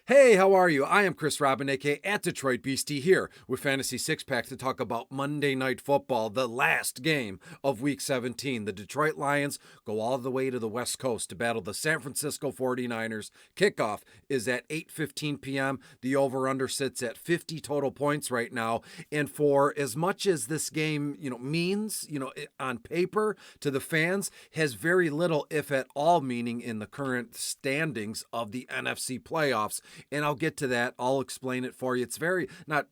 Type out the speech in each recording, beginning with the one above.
Hey, how are you? I am Chris Robin, aka at Detroit Beastie, here with Fantasy Six Pack to talk about Monday Night Football, the last game of Week 17. The Detroit Lions go all the way to the West Coast to battle the San Francisco 49ers. Kickoff is at 8:15 p.m. The over/under sits at 50 total points right now. And for as much as this game, means, on paper to the fans, has very little, if at all, meaning in the current standings of the NFC playoffs. And I'll get to that. I'll explain it for you. It's very not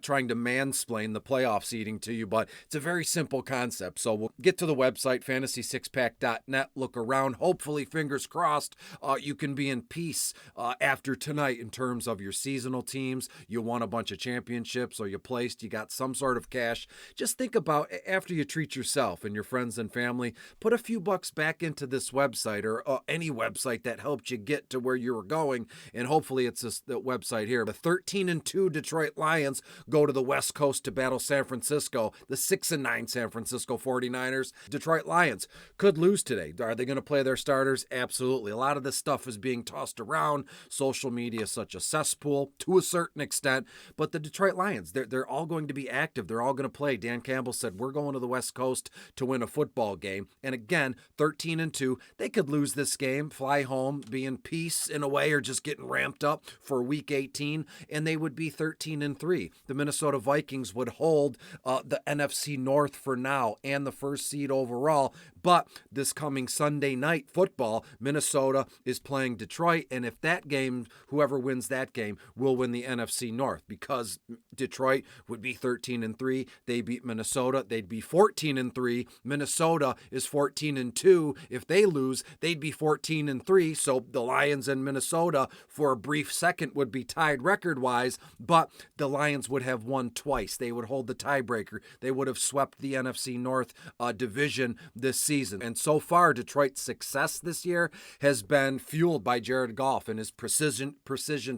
trying to mansplain the playoff seeding to you, but it's a very simple concept. So we'll get to the website, fantasy6pack.net. Look around. Hopefully, fingers crossed, you can be in peace after tonight in terms of your seasonal teams. You won a bunch of championships, or you placed. You got some sort of cash. Just think about after you treat yourself and your friends and family, put a few bucks back into this website or any website that helped you get to where you were going, and hopefully it's the website here. The 13-2 Detroit Lions go to the West Coast to battle San Francisco. The 6-9 San Francisco 49ers. Detroit Lions could lose today. Are they going to play their starters? Absolutely. A lot of this stuff is being tossed around. Social media is such a cesspool to a certain extent, but the Detroit Lions, they're all going to be active. They're all going to play. Dan Campbell said, we're going to the West Coast to win a football game. And again, 13-2, they could lose this game, fly home, be in peace in a way, or just getting ramped up for week 18, and they would be 13-3. The Minnesota Vikings would hold the NFC North for now and the first seed overall. But this coming Sunday night football, Minnesota is playing Detroit, and if that game, whoever wins that game, will win the NFC North, because Detroit would be 13-3. They beat Minnesota, they'd be 14-3. Minnesota is 14-2. If they lose, they'd be 14-3. So the Lions and Minnesota, for a brief second, would be tied record-wise, but the Lions would have won twice. They would hold the tiebreaker. They would have swept the NFC North division this season. And so far, Detroit's success this year has been fueled by Jared Goff and his precision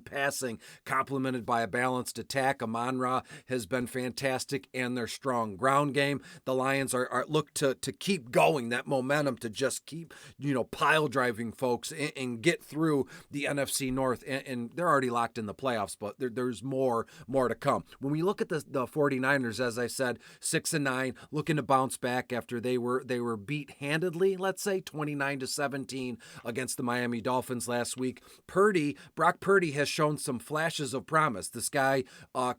passing, complemented by a balanced attack. Amon-Ra has been fantastic, and their strong ground game. The Lions are look to keep going, that momentum, to just keep pile driving folks and get through the NFC North, and they're already locked in the playoffs, but there's more to come. When we look at the 49ers, as I said, 6-9, looking to bounce back after they were beat handedly, let's say 29-17 against the Miami Dolphins last week. Brock Purdy has shown some flashes of promise. This guy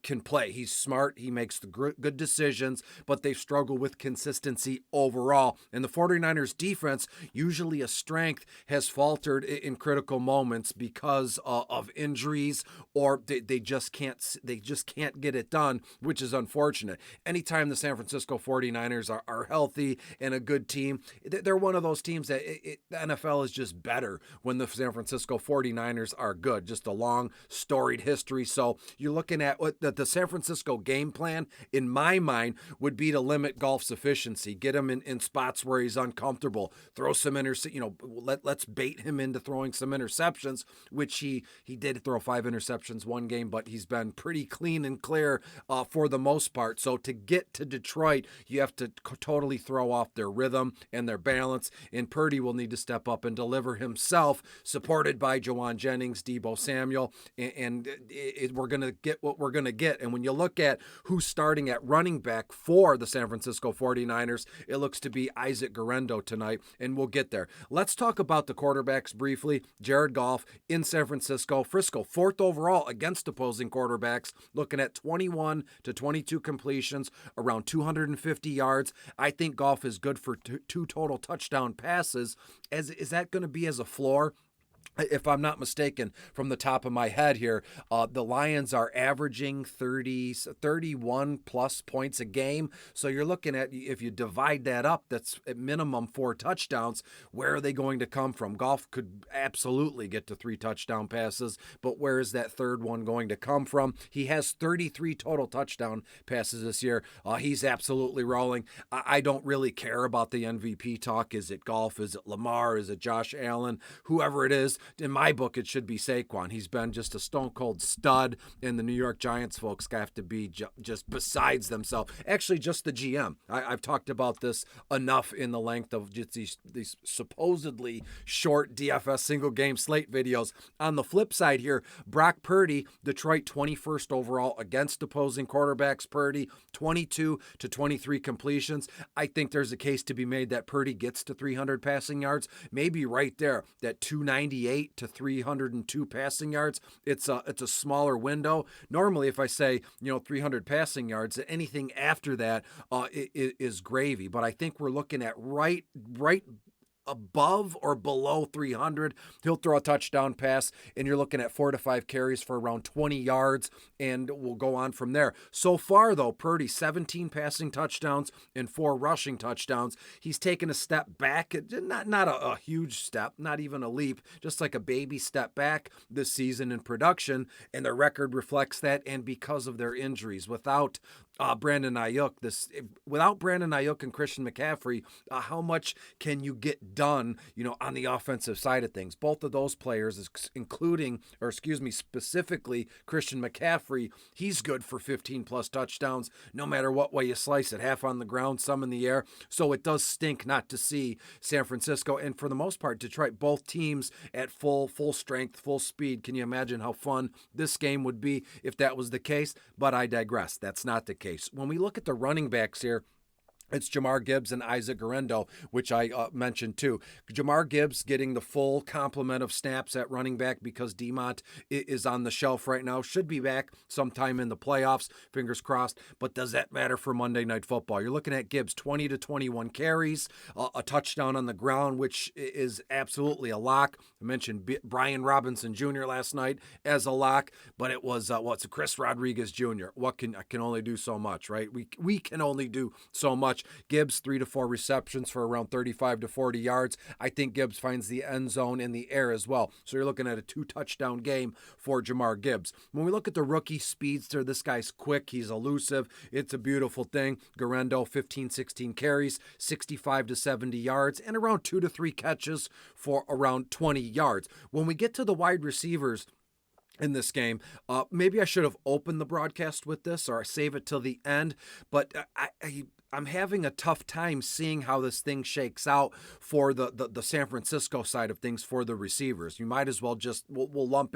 can play. He's smart. He makes the good decisions, but they've struggled with consistency overall. And the 49ers defense, usually a strength, has faltered in critical moments because of injuries, or they just can't get it done, which is unfortunate. Anytime the San Francisco 49ers are healthy and a good team, they're one of those teams that the NFL is just better when the San Francisco 49ers are good. Just a long, storied history. So you're looking at what the San Francisco game plan, in my mind, would be to limit Goff's efficiency, get him in spots where he's uncomfortable, throw some let's bait him into throwing some interceptions, which he did throw 5 interceptions one game, but he's been pretty clean and clear for the most part. So to get to Detroit, you have to totally throw off their rhythm and their balance, and Purdy will need to step up and deliver himself, supported by Jawan Jennings, Deebo Samuel, and we're going to get what we're going to get. And when you look at who's starting at running back for the San Francisco 49ers, it looks to be Isaac Guerendo tonight, and we'll get there. Let's talk about the quarterbacks briefly. Jared Goff in San Francisco. Frisco, 4th overall against opposing quarterbacks, looking at 21 to 22 completions, around 250 yards. I think Goff is good for two total touchdown passes. Is that going to be as a floor? If I'm not mistaken, from the top of my head here, the Lions are averaging 31 plus points a game. So you're looking at, if you divide that up, that's at minimum 4 touchdowns. Where are they going to come from? Goff could absolutely get to 3 touchdown passes, but where is that third one going to come from? He has 33 total touchdown passes this year. He's absolutely rolling. I don't really care about the MVP talk. Is it Goff? Is it Lamar? Is it Josh Allen? Whoever it is, receivers, in my book, it should be Saquon. He's been just a stone cold stud, and the New York Giants folks have to be just besides themselves. Actually, just the GM. I've talked about this enough in the length of just these supposedly short DFS single game slate videos. On the flip side here, Brock Purdy, Detroit 21st overall against opposing quarterbacks. Purdy 22 to 23 completions. I think there's a case to be made that Purdy gets to 300 passing yards, maybe right there, that 298 to 302 passing yards. It's a smaller window. Normally, if I say 300 passing yards, anything after that is gravy. But I think we're looking at right above or below 300. He'll throw a touchdown pass, and you're looking at 4 to 5 carries for around 20 yards, and we'll go on from there. So far, though, Purdy, 17 passing touchdowns and 4 rushing touchdowns. He's taken a step back, not a huge step, not even a leap, just like a baby step back this season in production, and their record reflects that, and because of their injuries. Without Brandon Ayuk and Christian McCaffrey, how much can you get done, on the offensive side of things? Both of those players, specifically Christian McCaffrey, he's good for 15 plus touchdowns, no matter what way you slice it, half on the ground, some in the air. So it does stink not to see San Francisco, and for the most part, Detroit, both teams at full strength, full speed. Can you imagine how fun this game would be if that was the case? But I digress. That's not the case. When we look at the running backs here, it's Jahmyr Gibbs and Isaac Guerendo, which I mentioned too. Jahmyr Gibbs getting the full complement of snaps at running back because DeMont is on the shelf right now. Should be back sometime in the playoffs, fingers crossed. But does that matter for Monday Night Football? You're looking at Gibbs, 20 to 21 carries, a touchdown on the ground, which is absolutely a lock. I mentioned Brian Robinson Jr. last night as a lock, but it was it's Chris Rodriguez Jr. I can only do so much, right? We can only do so much. Gibbs, 3 to 4 receptions for around 35 to 40 yards. I think Gibbs finds the end zone in the air as well. So you're looking at a 2-touchdown game for Jahmyr Gibbs. When we look at the rookie speedster, this guy's quick. He's elusive. It's a beautiful thing. Guerendo, 15, 16 carries, 65 to 70 yards, and around 2 to 3 catches for around 20 yards. When we get to the wide receivers in this game, maybe I should have opened the broadcast with this or save it till the end, but I'm having a tough time seeing how this thing shakes out for the San Francisco side of things for the receivers. You might as well we'll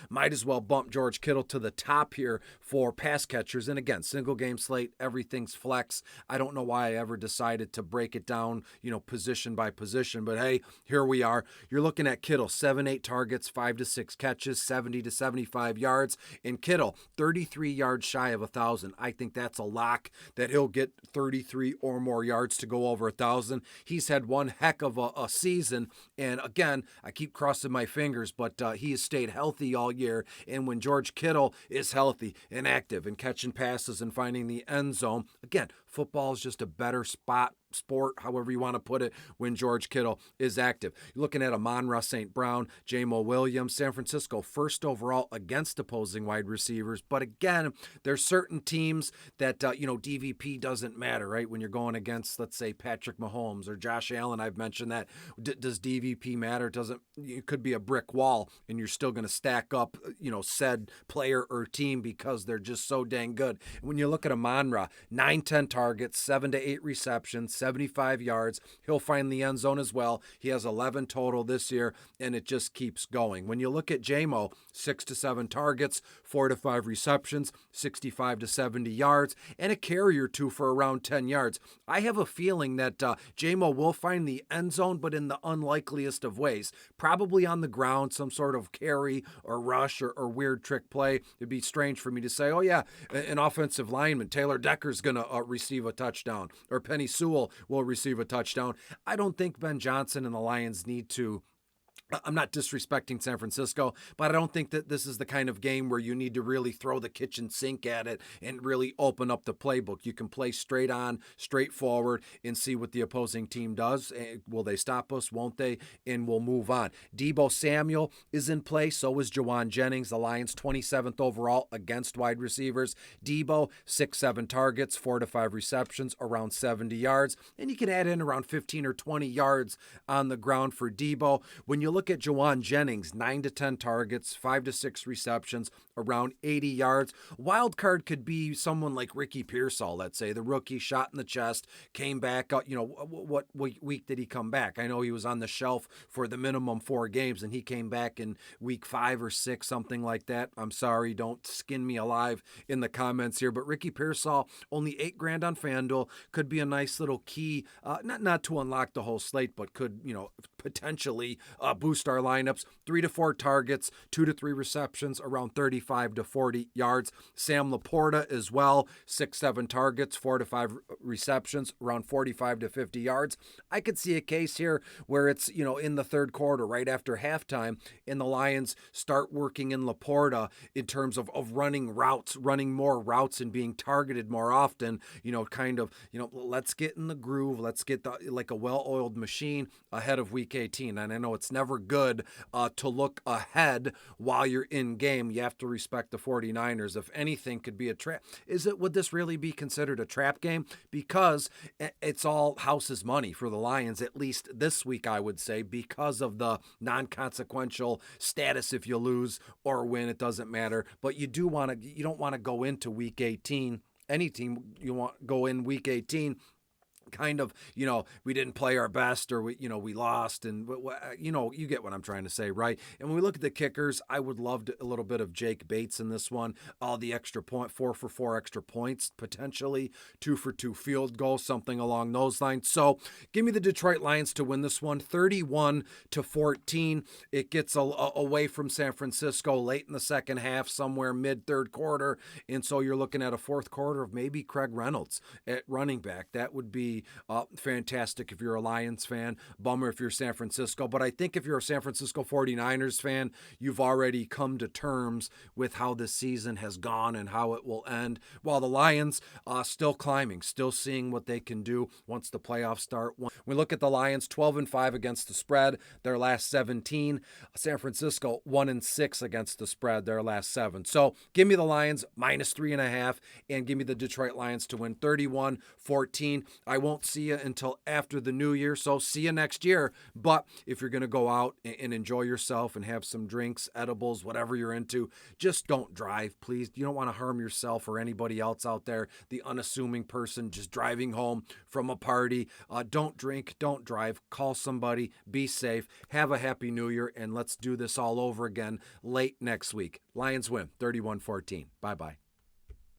might as well bump George Kittle to the top here for pass catchers. And again, single game slate, everything's flex. I don't know why I ever decided to break it down, position by position, but hey, here we are. You're looking at Kittle, 7-8 targets, 5 to 6 catches, 70 to 75 yards. And Kittle, 33 yards shy of 1,000. I think that's a lock that he'll get 33 or more yards to go over 1,000. He's had one heck of a season, and again, I keep crossing my fingers, but he has stayed healthy all year, and when George Kittle is healthy and active and catching passes and finding the end zone, again, football is just a better sport, however you want to put it, when George Kittle is active. You're looking at Amon-Ra St. Brown, Jamo Williams, San Francisco, first overall against opposing wide receivers. But again, there's certain teams that, DVP doesn't matter, right? When you're going against, let's say, Patrick Mahomes or Josh Allen, I've mentioned that. Does DVP matter? It could be a brick wall, and you're still going to stack up, said player or team because they're just so dang good. When you look at Amon-Ra, 9-10 targets, 7 to 8 receptions, 75 yards. He'll find the end zone as well. He has 11 total this year, and it just keeps going. When you look at Jamo, 6 to 7 targets, 4 to 5 receptions, 65 to 70 yards, and a carry or two for around 10 yards. I have a feeling that Jamo will find the end zone, but in the unlikeliest of ways. Probably on the ground, some sort of carry or rush or weird trick play. It'd be strange for me to say, oh yeah, an offensive lineman, Taylor Decker's going to receive a touchdown, or Penny Sewell will receive a touchdown. I don't think Ben Johnson and the Lions need to. I'm not disrespecting San Francisco, but I don't think that this is the kind of game where you need to really throw the kitchen sink at it and really open up the playbook. You can play straight on, straight forward, and see what the opposing team does. Will they stop us? Won't they? And we'll move on. Deebo Samuel is in play. So is Jawan Jennings. The Lions 27th overall against wide receivers. Deebo, 6-7 targets, 4 to 5 receptions, around 70 yards. And you can add in around 15 or 20 yards on the ground for Deebo. When you look look at Jawan Jennings, 9 to 10 targets, 5 to 6 receptions, around 80 yards. Wild card could be someone like Ricky Pearsall, let's say, the rookie, shot in the chest, came back. What week did he come back? I know he was on the shelf for the minimum 4 games, and he came back in week 5 or 6, something like that. I'm sorry, don't skin me alive in the comments here, but Ricky Pearsall, only $8,000 on FanDuel, could be a nice little key, not to unlock the whole slate, but could, potentially boost our lineups. 3 to 4 targets, 2 to 3 receptions, around 35 to 40 yards. Sam Laporta as well, 6-7 targets, 4 to 5 receptions, around 45 to 50 yards. I could see a case here where it's, in the third quarter, right after halftime, and the Lions start working in Laporta in terms of running routes, running more routes and being targeted more often, let's get in the groove. Let's get like a well-oiled machine ahead of week 18. And I know it's never good to look ahead while you're in game. You have to respect the 49ers. If anything could be a trap, would this really be considered a trap game? Because it's all house's money for the Lions, at least this week, I would say, because of the non-consequential status. If you lose or win, it doesn't matter. But you don't want to go into week 18. Any team you want go in week 18 kind of, we didn't play our best, or we lost, and you get what I'm trying to say, right? And when we look at the kickers, I would love a little bit of Jake Bates in this one. All the extra point, 4 for 4 extra points, potentially 2 for 2 field goals, something along those lines. So give me the Detroit Lions to win this one, 31 to 14. It gets away from San Francisco late in the second half, somewhere mid third quarter, and so you're looking at a fourth quarter of maybe Craig Reynolds at running back. That would be fantastic if you're a Lions fan. Bummer if you're San Francisco. But I think if you're a San Francisco 49ers fan, you've already come to terms with how this season has gone and how it will end. While the Lions still climbing, still seeing what they can do once the playoffs start. We look at the Lions, 12-5 against the spread, their last 17. San Francisco, 1-6 against the spread, their last 7. So give me the Lions -3.5, and give me the Detroit Lions to win 31-14. I won't see you until after the new year, so see you next year. But if you're going to go out and enjoy yourself and have some drinks, edibles, whatever you're into, just don't drive, please. You don't want to harm yourself or anybody else out there, the unassuming person just driving home from a party. Don't drink, don't drive, call somebody, be safe, have a happy new year, and let's do this all over again late next week. Lions win 31-14. Bye-bye.